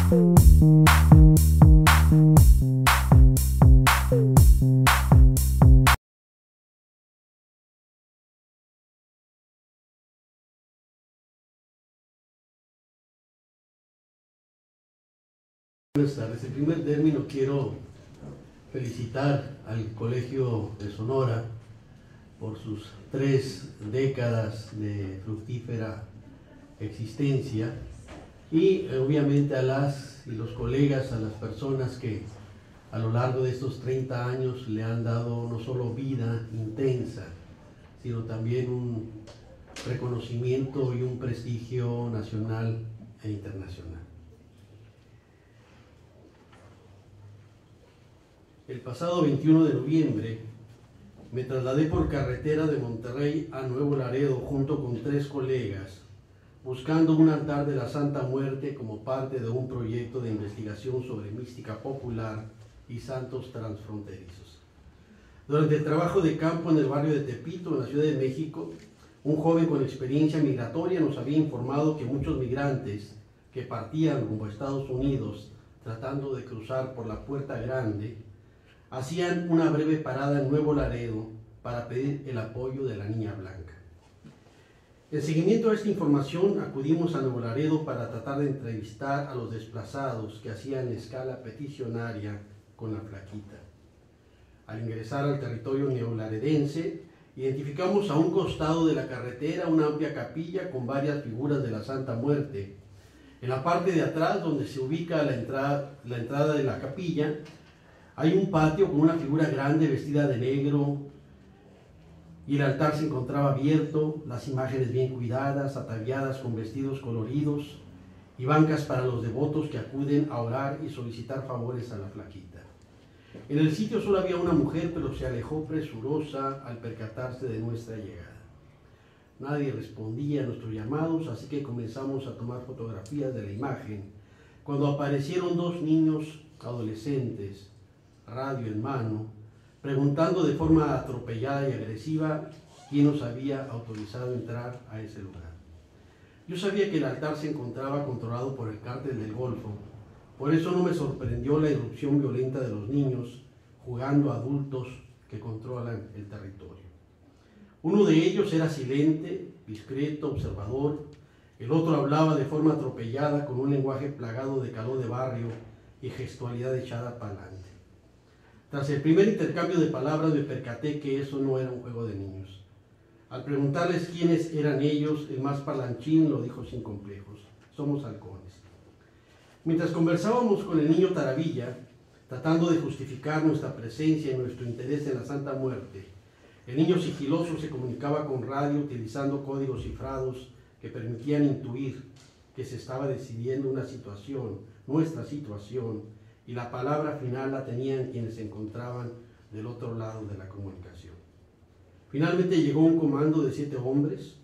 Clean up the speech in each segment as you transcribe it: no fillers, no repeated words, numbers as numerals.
Buenas tardes. En primer término quiero felicitar al Colegio de Sonora por sus 3 décadas de fructífera existencia y obviamente a las y los colegas, a las personas que a lo largo de estos 30 años le han dado no solo vida intensa, sino también un reconocimiento y un prestigio nacional e internacional. El pasado 21 de noviembre me trasladé por carretera de Monterrey a Nuevo Laredo junto con 3 colegas, buscando un altar de la Santa Muerte como parte de un proyecto de investigación sobre mística popular y santos transfronterizos. Durante el trabajo de campo en el barrio de Tepito, en la Ciudad de México, un joven con experiencia migratoria nos había informado que muchos migrantes que partían rumbo a Estados Unidos tratando de cruzar por la Puerta Grande hacían una breve parada en Nuevo Laredo para pedir el apoyo de la Niña Blanca. En seguimiento a esta información, acudimos a Nuevo Laredo para tratar de entrevistar a los desplazados que hacían escala peticionaria con la Flaquita. Al ingresar al territorio neolaredense, identificamos a un costado de la carretera una amplia capilla con varias figuras de la Santa Muerte. En la parte de atrás, donde se ubica la entrada de la capilla, hay un patio con una figura grande vestida de negro y el altar se encontraba abierto, las imágenes bien cuidadas, ataviadas con vestidos coloridos y bancas para los devotos que acuden a orar y solicitar favores a la Flaquita. En el sitio solo había una mujer, pero se alejó presurosa al percatarse de nuestra llegada. Nadie respondía a nuestros llamados, así que comenzamos a tomar fotografías de la imagen, cuando aparecieron 2 niños adolescentes, radio en mano, preguntando de forma atropellada y agresiva quién nos había autorizado entrar a ese lugar. Yo sabía que el altar se encontraba controlado por el Cártel del Golfo, por eso no me sorprendió la irrupción violenta de los niños jugando a adultos que controlan el territorio. Uno de ellos era silente, discreto, observador, el otro hablaba de forma atropellada con un lenguaje plagado de calor de barrio y gestualidad echada para adelante. Tras el primer intercambio de palabras me percaté que eso no era un juego de niños. Al preguntarles quiénes eran ellos, el más parlanchín lo dijo sin complejos: somos halcones. Mientras conversábamos con el niño Taravilla, tratando de justificar nuestra presencia y nuestro interés en la Santa Muerte, el niño sigiloso se comunicaba con radio utilizando códigos cifrados que permitían intuir que se estaba decidiendo una situación, nuestra situación, y la palabra final la tenían quienes se encontraban del otro lado de la comunicación. Finalmente llegó un comando de 7 hombres,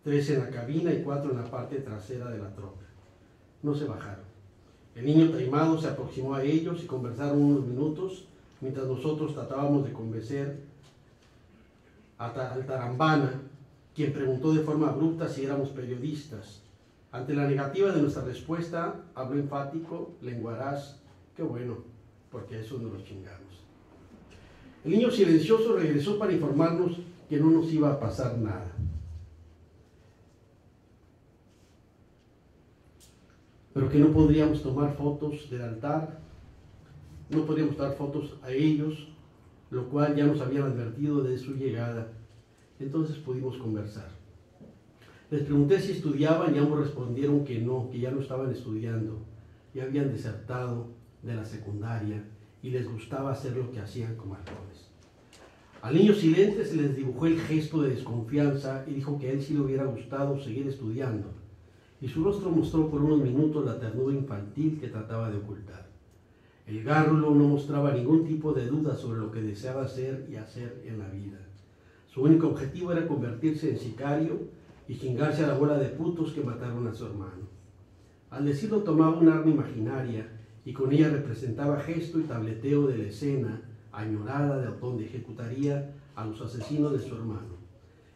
3 en la cabina y 4 en la parte trasera de la troca. No se bajaron. El niño taimado se aproximó a ellos y conversaron unos minutos, mientras nosotros tratábamos de convencer al Tarambana, quien preguntó de forma abrupta si éramos periodistas. Ante la negativa de nuestra respuesta, habló enfático: lenguaraz. Qué bueno, porque a eso nos lo chingamos. El niño silencioso regresó para informarnos que no nos iba a pasar nada. Pero que no podríamos tomar fotos del altar, no podríamos dar fotos a ellos, lo cual ya nos habían advertido de su llegada. Entonces pudimos conversar. Les pregunté si estudiaban y ambos respondieron que no, que ya no estaban estudiando, ya habían desertado de la secundaria y les gustaba hacer lo que hacían como halcones. Al niño silente se les dibujó el gesto de desconfianza y dijo que a él sí le hubiera gustado seguir estudiando, y su rostro mostró por unos minutos la ternura infantil que trataba de ocultar. El gárrulo no mostraba ningún tipo de duda sobre lo que deseaba hacer y hacer en la vida. Su único objetivo era convertirse en sicario y chingarse a la bola de putos que mataron a su hermano. Al decirlo tomaba un arma imaginaria y con ella representaba gesto y tableteo de la escena añorada de donde ejecutaría a los asesinos de su hermano.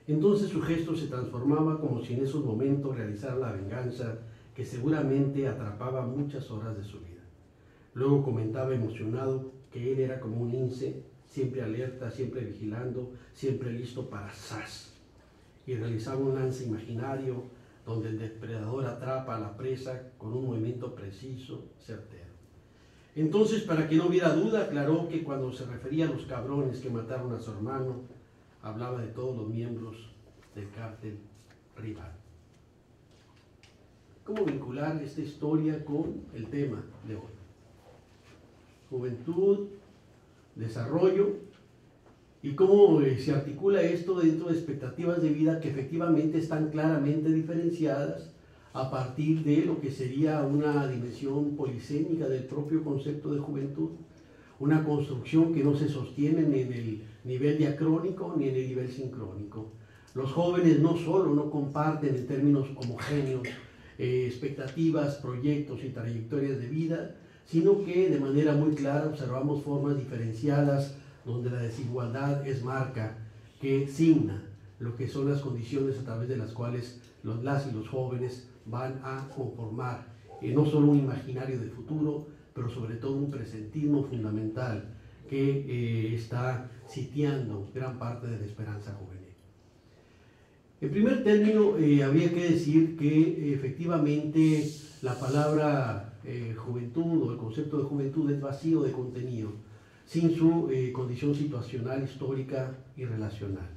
Entonces su gesto se transformaba como si en esos momentos realizara la venganza que seguramente atrapaba muchas horas de su vida. Luego comentaba emocionado que él era como un lince, siempre alerta, siempre vigilando, siempre listo para ¡zas! Y realizaba un lance imaginario donde el depredador atrapa a la presa con un movimiento preciso, certero. Entonces, para que no hubiera duda, aclaró que cuando se refería a los cabrones que mataron a su hermano, hablaba de todos los miembros del cártel rival. ¿Cómo vincular esta historia con el tema de hoy? Juventud, desarrollo, y cómo se articula esto dentro de expectativas de vida que efectivamente están claramente diferenciadas a partir de lo que sería una dimensión polisémica del propio concepto de juventud, una construcción que no se sostiene ni en el nivel diacrónico ni en el nivel sincrónico. Los jóvenes no solo no comparten en términos homogéneos expectativas, proyectos y trayectorias de vida, sino que de manera muy clara observamos formas diferenciadas donde la desigualdad es marca que signa lo que son las condiciones a través de las cuales las y los jóvenes van a conformar no solo un imaginario de futuro, pero sobre todo un presentismo fundamental que está sitiando gran parte de la esperanza juvenil. En primer término, habría que decir que efectivamente la palabra juventud o el concepto de juventud es vacío de contenido, sin su condición situacional, histórica y relacional.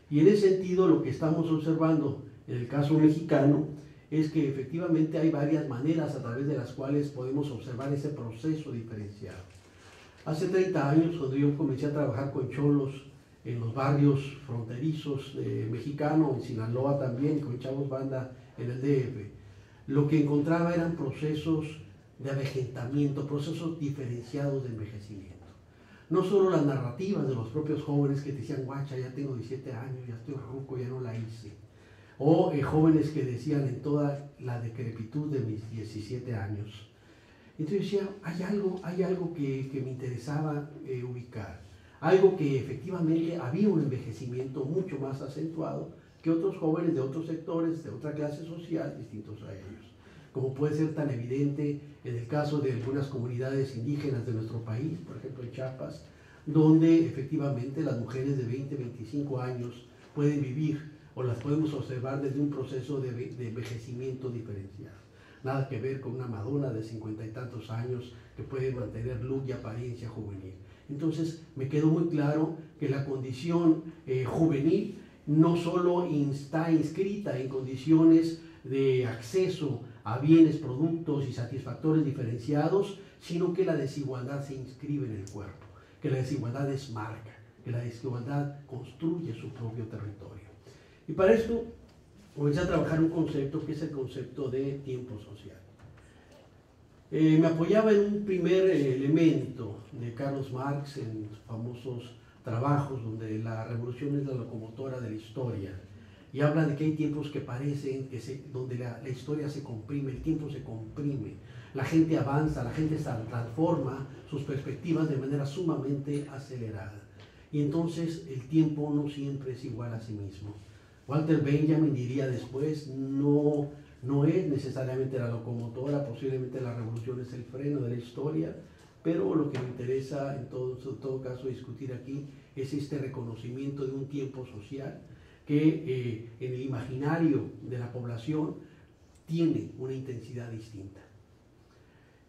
Y en ese sentido, lo que estamos observando en el caso mexicano es que efectivamente hay varias maneras a través de las cuales podemos observar ese proceso diferenciado. Hace 30 años, cuando yo comencé a trabajar con cholos en los barrios fronterizos mexicanos, en Sinaloa también, con chavos banda en el DF, lo que encontraba eran procesos de avejentamiento, procesos diferenciados de envejecimiento. No solo las narrativas de los propios jóvenes que decían, guacha, ya tengo 17 años, ya estoy ruco, ya no la hice. O jóvenes que decían en toda la decrepitud de mis 17 años. Entonces decía, hay algo que me interesaba ubicar. Algo que efectivamente había un envejecimiento mucho más acentuado que otros jóvenes de otros sectores, de otra clase social, distintos a ellos. Como puede ser tan evidente en el caso de algunas comunidades indígenas de nuestro país, por ejemplo en Chiapas, donde efectivamente las mujeres de 20, 25 años pueden vivir o las podemos observar desde un proceso de envejecimiento diferenciado. Nada que ver con una Madonna de 50 y tantos años que puede mantener look y apariencia juvenil. Entonces me quedó muy claro que la condición juvenil no solo está inscrita en condiciones de acceso a bienes, productos y satisfactores diferenciados, sino que la desigualdad se inscribe en el cuerpo, que la desigualdad es marca, que la desigualdad construye su propio territorio. Y para esto comencé a trabajar un concepto que es el concepto de tiempo social. Me apoyaba en un primer elemento de Carlos Marx en sus famosos trabajos donde la revolución es la locomotora de la historia, y habla de que hay tiempos que parecen donde la historia se comprime, el tiempo se comprime, la gente avanza, la gente transforma sus perspectivas de manera sumamente acelerada, y entonces el tiempo no siempre es igual a sí mismo. Walter Benjamin diría después, no es necesariamente la locomotora, posiblemente la revolución es el freno de la historia, pero lo que me interesa en todo caso discutir aquí es este reconocimiento de un tiempo social que en el imaginario de la población tiene una intensidad distinta.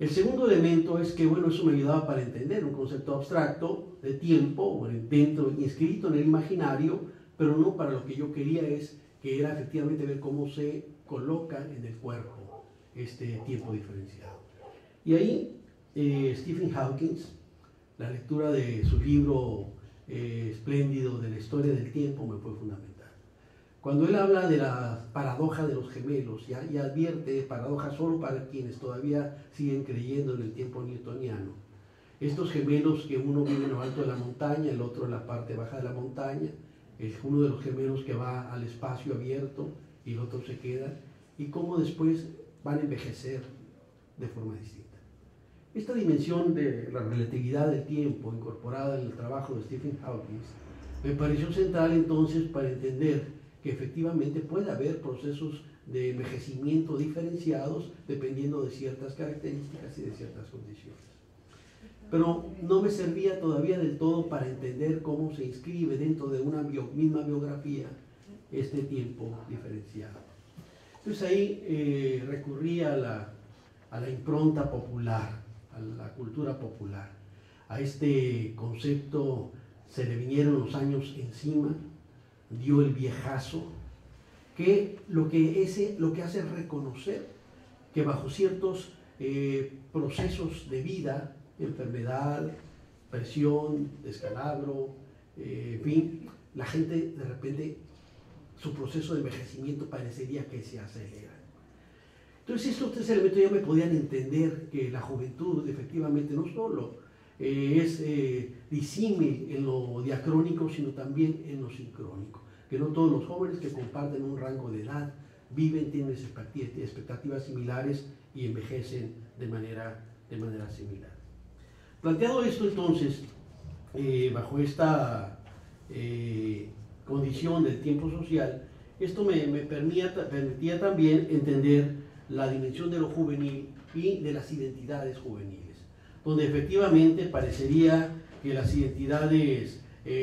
El segundo elemento es que, bueno, eso me ayudaba para entender un concepto abstracto de tiempo, inscrito en el imaginario, pero no para lo que yo quería, que era efectivamente ver cómo se coloca en el cuerpo este tiempo diferenciado. Y ahí Stephen Hawking, la lectura de su libro espléndido de la historia del tiempo me fue fundamental. Cuando él habla de la paradoja de los gemelos, y advierte paradoja solo para quienes todavía siguen creyendo en el tiempo newtoniano. Estos gemelos que uno vive en lo alto de la montaña, el otro en la parte baja de la montaña, es uno de los gemelos que va al espacio abierto y el otro se queda, y cómo después van a envejecer de forma distinta. Esta dimensión de la relatividad del tiempo incorporada en el trabajo de Stephen Hawking me pareció central entonces para entender que efectivamente puede haber procesos de envejecimiento diferenciados dependiendo de ciertas características y de ciertas condiciones. Pero no me servía todavía del todo para entender cómo se inscribe dentro de una misma biografía este tiempo diferenciado. Entonces ahí recurrí a la impronta popular, a la cultura popular. A este concepto se le vinieron los años encima, dio el viejazo, que lo que hace reconocer que bajo ciertos procesos de vida, enfermedad, presión, descalabro, en fin, la gente de repente, su proceso de envejecimiento parecería que se acelera. Entonces estos tres elementos ya me podían entender que la juventud efectivamente no solo es disímil en lo diacrónico, sino también en lo sincrónico, que no todos los jóvenes que comparten un rango de edad viven, tienen expectativas similares y envejecen de manera similar. Planteado esto entonces, bajo esta condición del tiempo social, esto me permitía también entender la dimensión de lo juvenil y de las identidades juveniles, donde efectivamente parecería que las identidades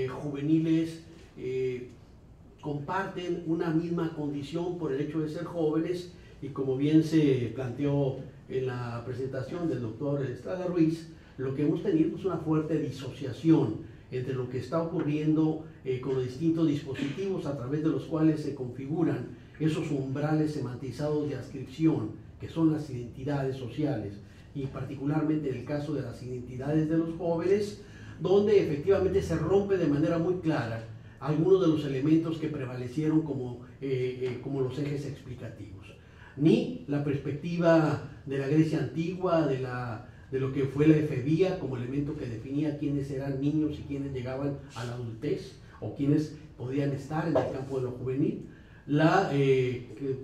juveniles comparten una misma condición por el hecho de ser jóvenes, y como bien se planteó en la presentación del doctor Estrada Ruiz, lo que hemos tenido es una fuerte disociación entre lo que está ocurriendo con los distintos dispositivos a través de los cuales se configuran esos umbrales semantizados de adscripción, que son las identidades sociales, y particularmente en el caso de las identidades de los jóvenes, donde efectivamente se rompe de manera muy clara algunos de los elementos que prevalecieron como los ejes explicativos. Ni la perspectiva de la Grecia antigua, de lo que fue la efebía como elemento que definía quiénes eran niños y quiénes llegaban a la adultez o quiénes podían estar en el campo de lo juvenil, la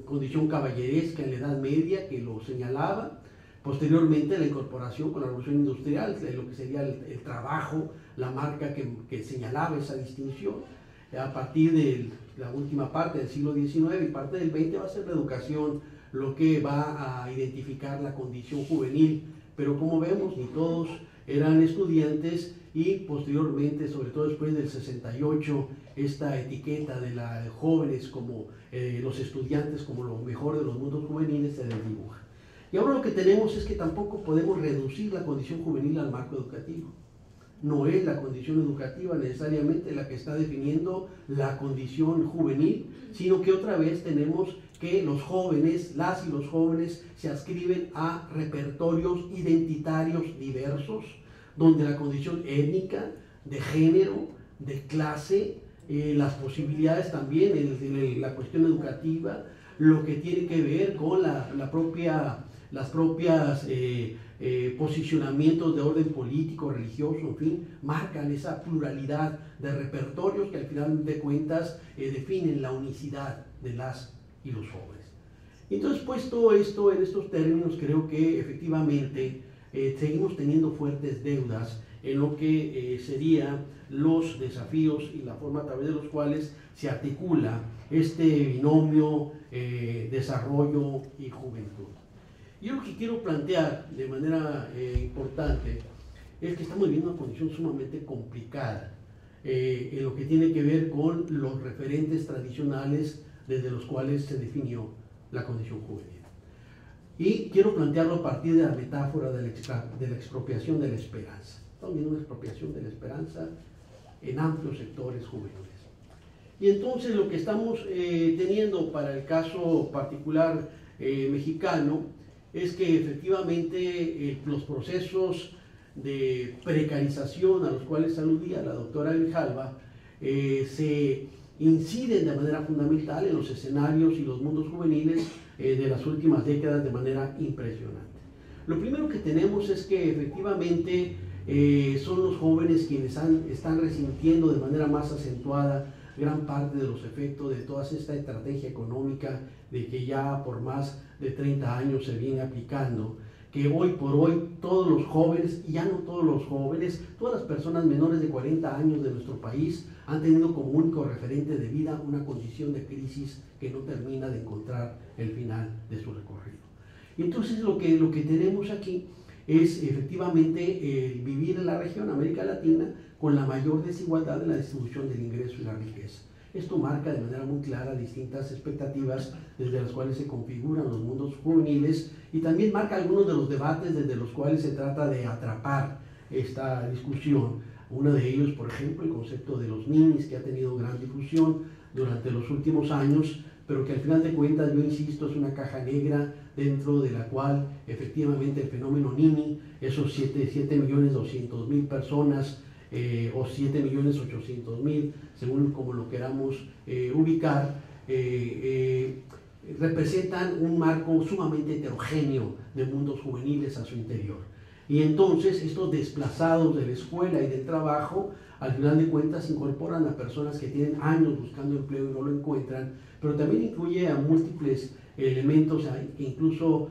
condición caballeresca en la Edad Media que lo señalaba, posteriormente la incorporación con la Revolución Industrial, lo que sería el trabajo, la marca que señalaba esa distinción. A partir de la última parte del siglo XIX y parte del XX va a ser la educación lo que va a identificar la condición juvenil, pero como vemos ni todos eran estudiantes, y posteriormente, sobre todo después del 68, esta etiqueta de los jóvenes como los estudiantes como lo mejor de los mundos juveniles se desdibuja. Y ahora lo que tenemos es que tampoco podemos reducir la condición juvenil al marco educativo. No es la condición educativa necesariamente la que está definiendo la condición juvenil, sino que otra vez tenemos que los jóvenes, las y los jóvenes, se adscriben a repertorios identitarios diversos, donde la condición étnica, de género, de clase, las posibilidades también en la cuestión educativa, lo que tiene que ver con las propias posicionamientos de orden político, religioso, en fin, marcan esa pluralidad de repertorios que al final de cuentas definen la unicidad de las y los jóvenes. Entonces, puesto esto en estos términos, creo que efectivamente seguimos teniendo fuertes deudas en lo que serían los desafíos y la forma a través de los cuales se articula este binomio desarrollo y juventud. Yo lo que quiero plantear de manera importante es que estamos viviendo una condición sumamente complicada en lo que tiene que ver con los referentes tradicionales desde los cuales se definió la condición juvenil. Y quiero plantearlo a partir de la metáfora de la expropiación de la esperanza. Estamos viendo una expropiación de la esperanza en amplios sectores juveniles. Y entonces lo que estamos teniendo para el caso particular mexicano es que efectivamente los procesos de precarización a los cuales aludía la doctora Grijalva se inciden de manera fundamental en los escenarios y los mundos juveniles de las últimas décadas de manera impresionante. Lo primero que tenemos es que efectivamente son los jóvenes quienes están resintiendo de manera más acentuada gran parte de los efectos de toda esta estrategia económica de que ya por más de 30 años se viene aplicando, que hoy por hoy todos los jóvenes, y ya no todos los jóvenes, todas las personas menores de 40 años de nuestro país han tenido como único referente de vida una condición de crisis que no termina de encontrar el final de su recorrido. Y entonces lo que tenemos aquí es efectivamente vivir en la región América Latina con la mayor desigualdad en la distribución del ingreso y la riqueza. Esto marca de manera muy clara distintas expectativas desde las cuales se configuran los mundos juveniles y también marca algunos de los debates desde los cuales se trata de atrapar esta discusión. Uno de ellos, por ejemplo, el concepto de los ninis, que ha tenido gran difusión durante los últimos años, pero que al final de cuentas, yo insisto, es una caja negra dentro de la cual efectivamente el fenómeno Nini, esos 7.200.000 personas o 7.800.000, según como lo queramos ubicar, representan un marco sumamente heterogéneo de mundos juveniles a su interior. Y entonces estos desplazados de la escuela y del trabajo, al final de cuentas incorporan a personas que tienen años buscando empleo y no lo encuentran, pero también incluye a múltiples elementos que incluso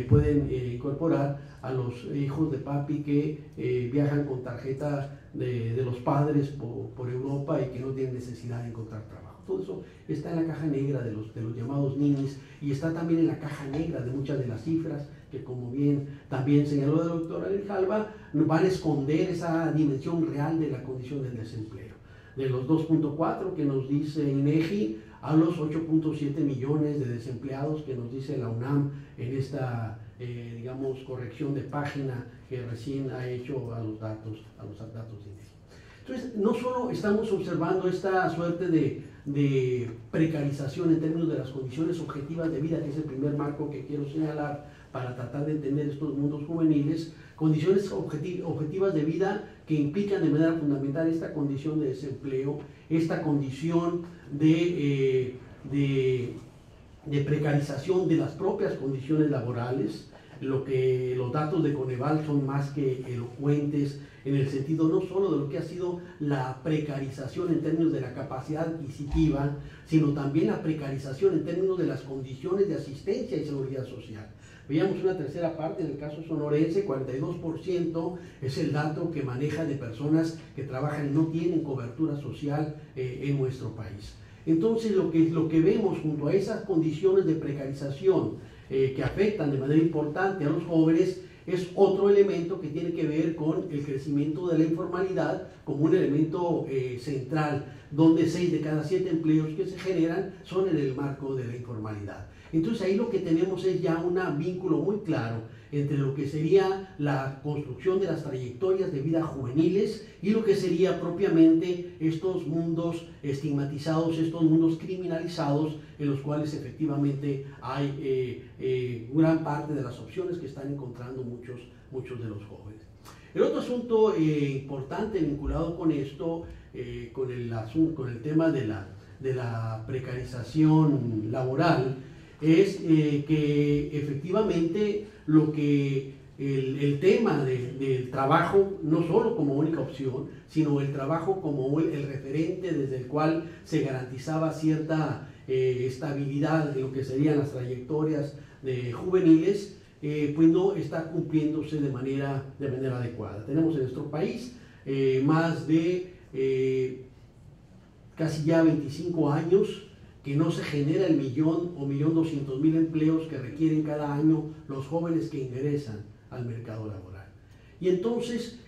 pueden incorporar a los hijos de papi que viajan con tarjeta de los padres por Europa y que no tienen necesidad de encontrar trabajo. Todo eso está en la caja negra de los llamados ninis y está también en la caja negra de muchas de las cifras que, como bien también señaló la doctora Grijalva, van a esconder esa dimensión real de la condición del desempleo. De los 2.4 que nos dice INEGI a los 8.7 millones de desempleados que nos dice la UNAM en esta, digamos, corrección de página que recién ha hecho a los datos de INEGI. Entonces, no solo estamos observando esta suerte de precarización en términos de las condiciones objetivas de vida, que es el primer marco que quiero señalar para tratar de entender estos mundos juveniles, condiciones objetivas de vida que implican de manera fundamental esta condición de desempleo, esta condición de precarización de las propias condiciones laborales. Los datos de Coneval son más que elocuentes en el sentido no solo de lo que ha sido la precarización en términos de la capacidad adquisitiva, sino también la precarización en términos de las condiciones de asistencia y seguridad social. Veíamos una tercera parte, en el caso sonorense, 42% es el dato que maneja de personas que trabajan y no tienen cobertura social en nuestro país. Entonces, lo que vemos junto a esas condiciones de precarización que afectan de manera importante a los jóvenes es otro elemento que tiene que ver con el crecimiento de la informalidad como un elemento central, donde 6 de cada 7 empleos que se generan son en el marco de la informalidad. Entonces ahí lo que tenemos es ya un vínculo muy claro entre lo que sería la construcción de las trayectorias de vida juveniles y lo que sería propiamente estos mundos estigmatizados, estos mundos criminalizados en los cuales efectivamente hay gran parte de las opciones que están encontrando muchos de los jóvenes. El otro asunto importante vinculado con esto, con el tema de la precarización laboral, es que efectivamente el tema del trabajo, no solo como única opción, sino el trabajo como el referente desde el cual se garantizaba cierta estabilidad de lo que serían las trayectorias juveniles, pues no está cumpliéndose de manera adecuada. Tenemos en nuestro país más de casi ya 25 años que no se genera el 1.000.000 o 1.200.000 empleos que requieren cada año los jóvenes que ingresan al mercado laboral. Y entonces,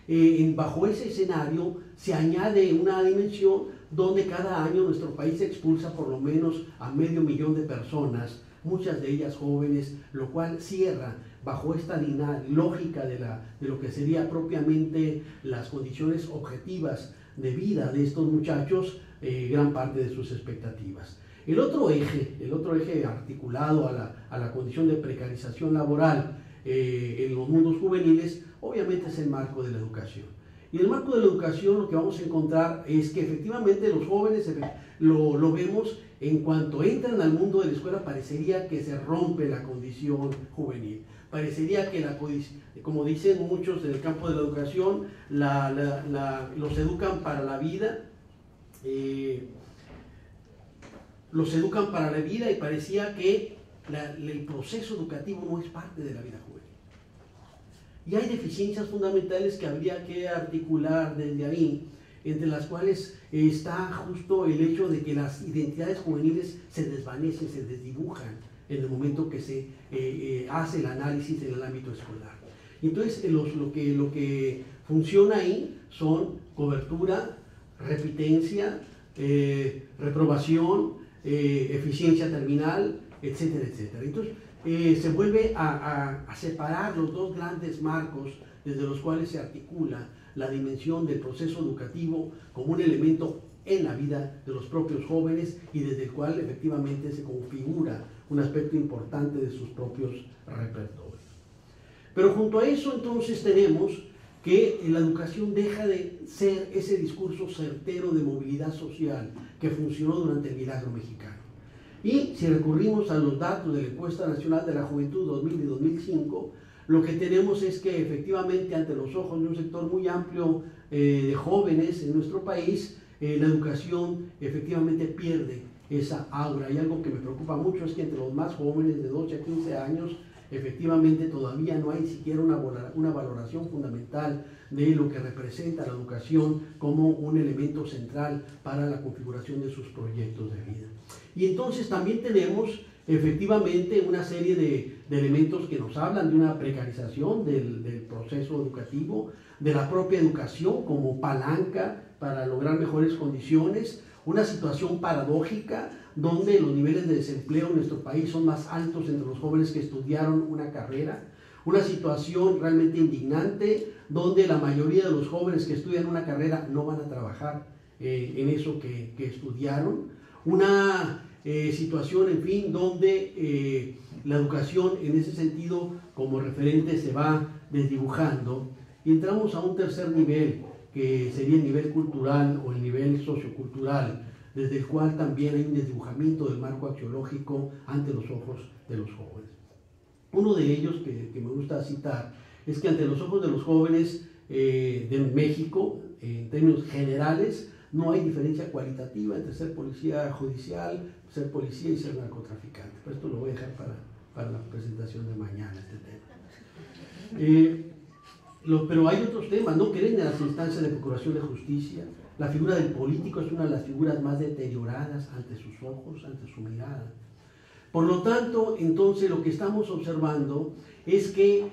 bajo ese escenario, se añade una dimensión donde cada año nuestro país expulsa por lo menos a 500.000 de personas, muchas de ellas jóvenes, lo cual cierra bajo esta lógica de lo que sería propiamente las condiciones objetivas de vida de estos muchachos, gran parte de sus expectativas. El otro eje articulado a la condición de precarización laboral en los mundos juveniles, obviamente es el marco de la educación. Y en el marco de la educación lo que vamos a encontrar es que efectivamente los jóvenes lo vemos en cuanto entran al mundo de la escuela, parecería que se rompe la condición juvenil. Parecería que, como dicen muchos en el campo de la educación, los educan para la vida, y parecía que el proceso educativo no es parte de la vida juvenil. Y hay deficiencias fundamentales que habría que articular desde ahí, entre las cuales está justo el hecho de que las identidades juveniles se desvanecen, se desdibujan en el momento que se hace el análisis en el ámbito escolar. Entonces, lo que funciona ahí son cobertura, repitencia, reprobación, eficiencia terminal, etcétera, etcétera. Entonces, se vuelve a separar los dos grandes marcos desde los cuales se articula la dimensión del proceso educativo como un elemento en la vida de los propios jóvenes y desde el cual efectivamente se configura un aspecto importante de sus propios repertorios. Pero junto a eso entonces tenemos que la educación deja de ser ese discurso certero de movilidad social que funcionó durante el milagro mexicano. Y si recurrimos a los datos de la Encuesta Nacional de la Juventud 2000 y 2005, lo que tenemos es que efectivamente ante los ojos de un sector muy amplio de jóvenes en nuestro país, la educación efectivamente pierde esa aura. Y algo que me preocupa mucho es que entre los más jóvenes de 12 a 15 años, efectivamente todavía no hay siquiera una valoración fundamental de lo que representa la educación como un elemento central para la configuración de sus proyectos de vida. Y entonces también tenemos efectivamente una serie de elementos que nos hablan de una precarización del proceso educativo, de la propia educación como palanca para lograr mejores condiciones, una situación paradójica donde los niveles de desempleo en nuestro país son más altos entre los jóvenes que estudiaron una carrera, una situación realmente indignante donde la mayoría de los jóvenes que estudian una carrera no van a trabajar en eso que estudiaron, una situación, en fin, donde la educación en ese sentido como referente se va desdibujando y entramos a un tercer nivel que sería el nivel cultural o el nivel sociocultural, desde el cual también hay un desdibujamiento del marco axiológico ante los ojos de los jóvenes. Uno de ellos que me gusta citar es que ante los ojos de los jóvenes de México, en términos generales, no hay diferencia cualitativa entre ser policía judicial, ser policía y ser narcotraficante. Pero esto lo voy a dejar para la presentación de mañana, este tema. Pero hay otros temas, no creen en las instancias de procuración de justicia. La figura del político es una de las figuras más deterioradas ante sus ojos, ante su mirada. Por lo tanto, entonces lo que estamos observando es que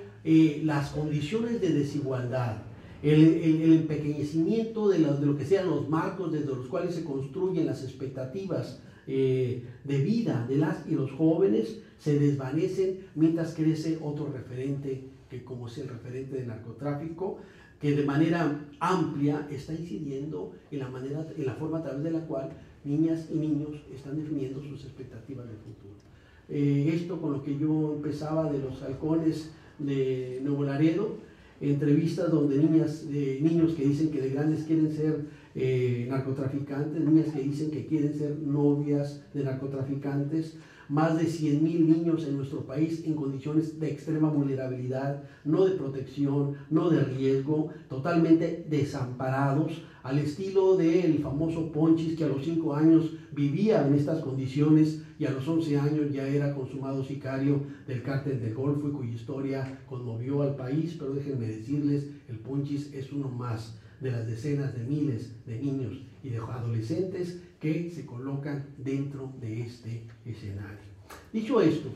las condiciones de desigualdad, el empequeñecimiento de lo que sean los marcos desde los cuales se construyen las expectativas de vida de las y los jóvenes se desvanecen mientras crece otro referente que como es el referente del narcotráfico, que de manera amplia está incidiendo en la forma a través de la cual niñas y niños están definiendo sus expectativas de futuro. Esto con lo que yo empezaba de los halcones de Nuevo Laredo, entrevistas donde niños que dicen que de grandes quieren ser narcotraficantes, niñas que dicen que quieren ser novias de narcotraficantes, más de 100,000 niños en nuestro país en condiciones de extrema vulnerabilidad, no de protección, no de riesgo, totalmente desamparados, al estilo del famoso Ponchis, que a los 5 años vivía en estas condiciones y a los 11 años ya era consumado sicario del cártel del Golfo y cuya historia conmovió al país. Pero déjenme decirles, el Ponchis es uno más de las decenas de miles de niños y de adolescentes que se colocan dentro de este escenario. Dicho esto,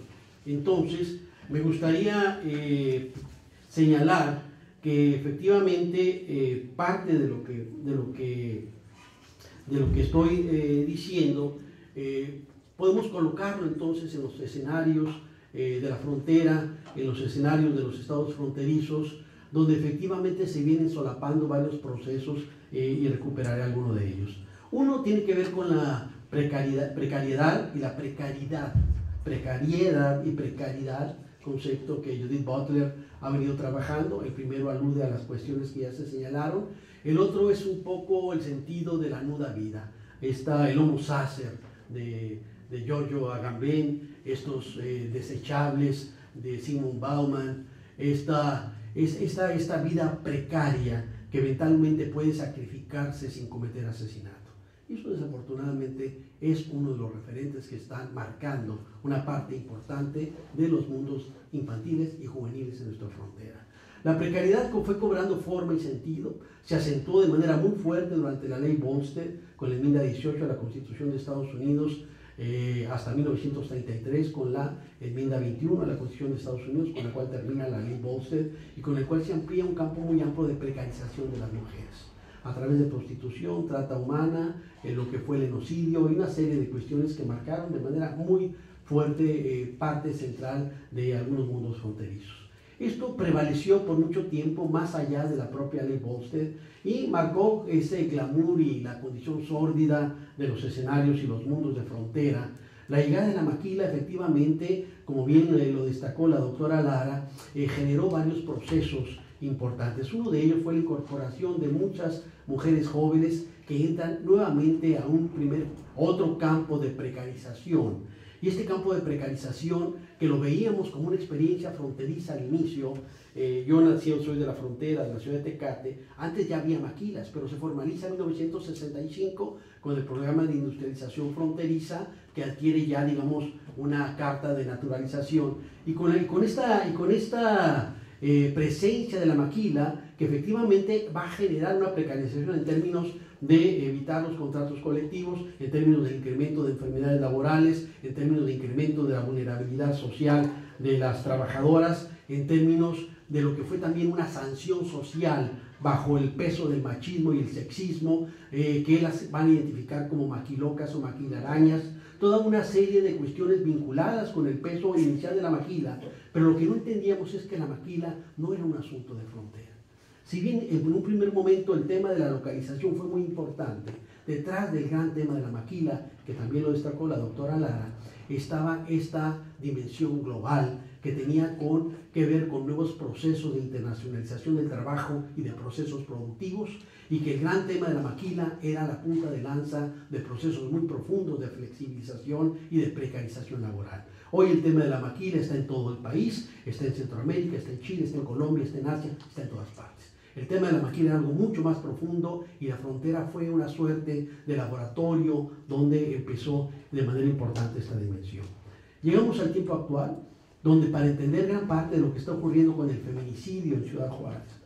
entonces me gustaría señalar que efectivamente parte de lo que estoy diciendo podemos colocarlo entonces en los escenarios de la frontera, en los escenarios de los estados fronterizos, donde efectivamente se vienen solapando varios procesos y recuperaré alguno de ellos. Uno tiene que ver con la precariedad y la precariedad. Precariedad y precariedad, concepto que Judith Butler ha venido trabajando. El primero alude a las cuestiones que ya se señalaron. El otro es un poco el sentido de la nuda vida. Está el Homo Sacer de Giorgio Agamben, estos desechables de Zygmunt Bauman, esta vida precaria que eventualmente puede sacrificarse sin cometer asesinato. Y eso desafortunadamente es uno de los referentes que están marcando una parte importante de los mundos infantiles y juveniles en nuestra frontera. La precariedad fue cobrando forma y sentido, se acentuó de manera muy fuerte durante la ley Volstead, con la enmienda 18 a la Constitución de Estados Unidos, hasta 1933, con la enmienda 21 a la Constitución de Estados Unidos, con la cual termina la ley Volstead y con el cual se amplía un campo muy amplio de precarización de las mujeres, a través de prostitución, trata humana, lo que fue el genocidio y una serie de cuestiones que marcaron de manera muy fuerte parte central de algunos mundos fronterizos. Esto prevaleció por mucho tiempo más allá de la propia ley Volstead y marcó ese glamour y la condición sórdida de los escenarios y los mundos de frontera. La llegada de la maquila, efectivamente, como bien lo destacó la doctora Lara, generó varios procesos importantes. Uno de ellos fue la incorporación de muchas mujeres jóvenes que entran nuevamente a otro campo de precarización. Y este campo de precarización, que lo veíamos como una experiencia fronteriza al inicio, yo soy de la frontera, de la ciudad de Tecate, antes ya había maquilas, pero se formaliza en 1965 con el programa de industrialización fronteriza, que adquiere ya, digamos, una carta de naturalización. Y con esta presencia de la maquila, que efectivamente va a generar una precarización en términos de evitar los contratos colectivos, en términos del incremento de enfermedades laborales, en términos de incremento de la vulnerabilidad social de las trabajadoras, en términos de lo que fue también una sanción social bajo el peso del machismo y el sexismo, que las van a identificar como maquilocas o maquilarañas, toda una serie de cuestiones vinculadas con el peso inicial de la maquila, pero lo que no entendíamos es que la maquila no era un asunto de frontera. Si bien en un primer momento el tema de la localización fue muy importante, detrás del gran tema de la maquila, que también lo destacó la doctora Lara, estaba esta dimensión global que tenía que ver con nuevos procesos de internacionalización del trabajo y de procesos productivos, y que el gran tema de la maquila era la punta de lanza de procesos muy profundos de flexibilización y de precarización laboral. Hoy el tema de la maquila está en todo el país, está en Centroamérica, está en Chile, está en Colombia, está en Asia, está en todas partes. El tema de la maquila era algo mucho más profundo y la frontera fue una suerte de laboratorio donde empezó de manera importante esta dimensión. Llegamos al tiempo actual, donde para entender gran parte de lo que está ocurriendo con el feminicidio en Ciudad Juárez,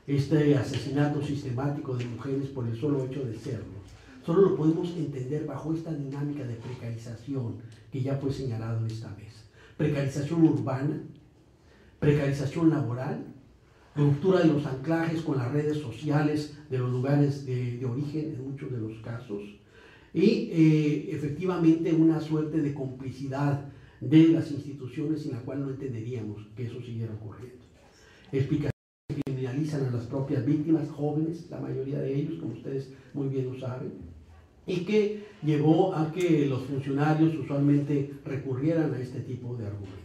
este asesinato sistemático de mujeres por el solo hecho de serlo, solo lo podemos entender bajo esta dinámica de precarización que ya fue señalado en esta mesa. Precarización urbana, precarización laboral, ruptura de los anclajes con las redes sociales de los lugares de origen en muchos de los casos, y efectivamente una suerte de complicidad de las instituciones sin la cual no entenderíamos que eso siguiera ocurriendo. Explicaciones que criminalizan a las propias víctimas, jóvenes, la mayoría de ellos, como ustedes muy bien lo saben, y que llevó a que los funcionarios usualmente recurrieran a este tipo de argumentos.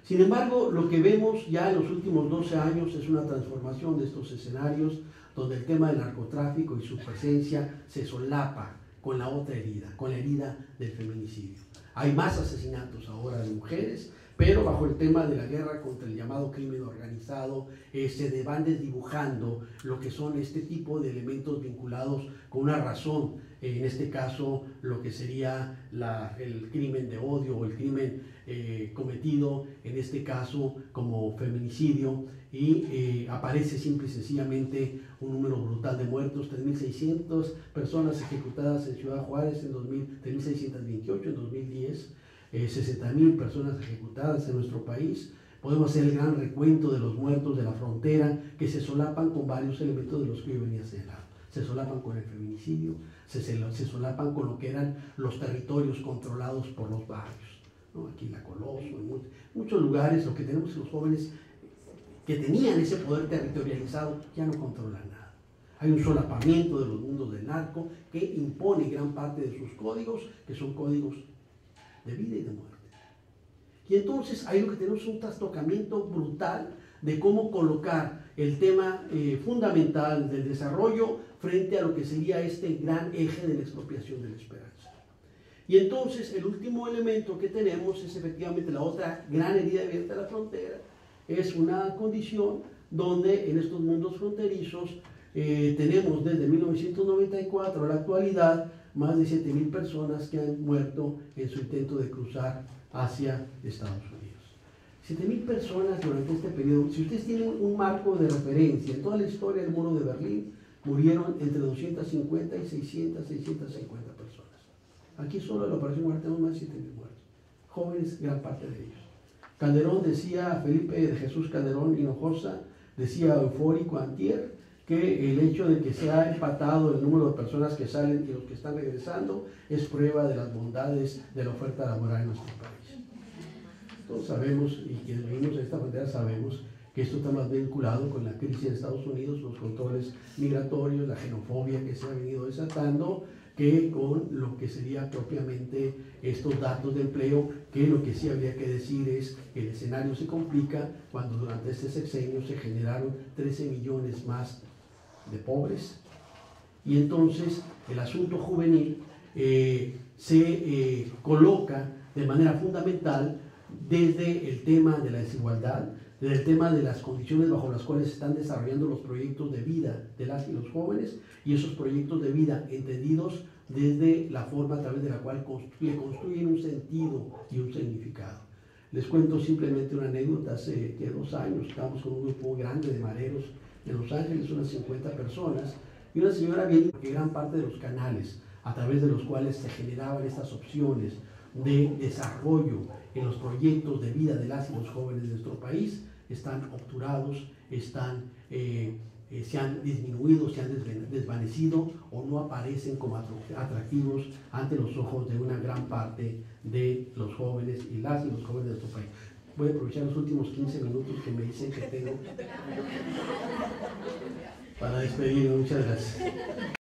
Sin embargo, lo que vemos ya en los últimos 12 años es una transformación de estos escenarios, donde el tema del narcotráfico y su presencia se solapa con la otra herida, con la herida del feminicidio. Hay más asesinatos ahora de mujeres, pero bajo el tema de la guerra contra el llamado crimen organizado, se van desdibujando lo que son este tipo de elementos vinculados con una razón, en este caso lo que sería el crimen de odio o el crimen cometido, en este caso como feminicidio, y aparece simple y sencillamente un número brutal de muertos, 3.600 personas ejecutadas en Ciudad Juárez en 3.628 en 2010, 60.000 personas ejecutadas en nuestro país. Podemos hacer el gran recuento de los muertos de la frontera, que se solapan con varios elementos de los que yo venía señalando. Se solapan con el feminicidio, se solapan con lo que eran los territorios controlados por los barrios, ¿no? Aquí en La Coloso, en muchos lugares, lo que tenemos los jóvenes que tenían ese poder territorializado ya no controlan nada. Hay un solapamiento de los mundos del narco que impone gran parte de sus códigos, que son códigos de vida y de muerte. Y entonces ahí lo que tenemos es un trastocamiento brutal de cómo colocar el tema fundamental del desarrollo frente a lo que sería este gran eje de la expropiación de la esperanza. Y entonces el último elemento que tenemos es efectivamente la otra gran herida abierta de la frontera, es una condición donde en estos mundos fronterizos tenemos desde 1994 a la actualidad más de 7.000 personas que han muerto en su intento de cruzar hacia Estados Unidos. 7.000 personas durante este periodo. Si ustedes tienen un marco de referencia, en toda la historia del muro de Berlín murieron entre 250 y 650 personas. Aquí solo en la Operación Muerte tenemos más de 7.000 muertos. Jóvenes, gran parte de ellos. Calderón decía, Felipe de Jesús Calderón Hinojosa, decía eufórico antier, que el hecho de que se ha empatado el número de personas que salen y los que están regresando es prueba de las bondades de la oferta laboral en nuestro país. Todos sabemos, y quienes vivimos de esta manera sabemos, que esto está más vinculado con la crisis de Estados Unidos, los controles migratorios, la xenofobia que se ha venido desatando, que con lo que sería propiamente estos datos de empleo, que lo que sí habría que decir es que el escenario se complica cuando durante este sexenio se generaron 13 millones más de pobres, y entonces el asunto juvenil se coloca de manera fundamental desde el tema de la desigualdad, desde el tema de las condiciones bajo las cuales se están desarrollando los proyectos de vida de las y los jóvenes, y esos proyectos de vida entendidos desde la forma a través de la cual le construyen un sentido y un significado. Les cuento simplemente una anécdota. Hace 2 años estábamos con un grupo grande de mareros en Los Ángeles, unas 50 personas, y una señora viene porque gran parte de los canales a través de los cuales se generaban estas opciones de desarrollo en los proyectos de vida de las y los jóvenes de nuestro país están obturados, se han disminuido, se han desvanecido o no aparecen como atractivos ante los ojos de una gran parte de los jóvenes y los jóvenes de nuestro país. Voy a aprovechar los últimos 15 minutos que me dicen que tengo para despedirme. Muchas gracias.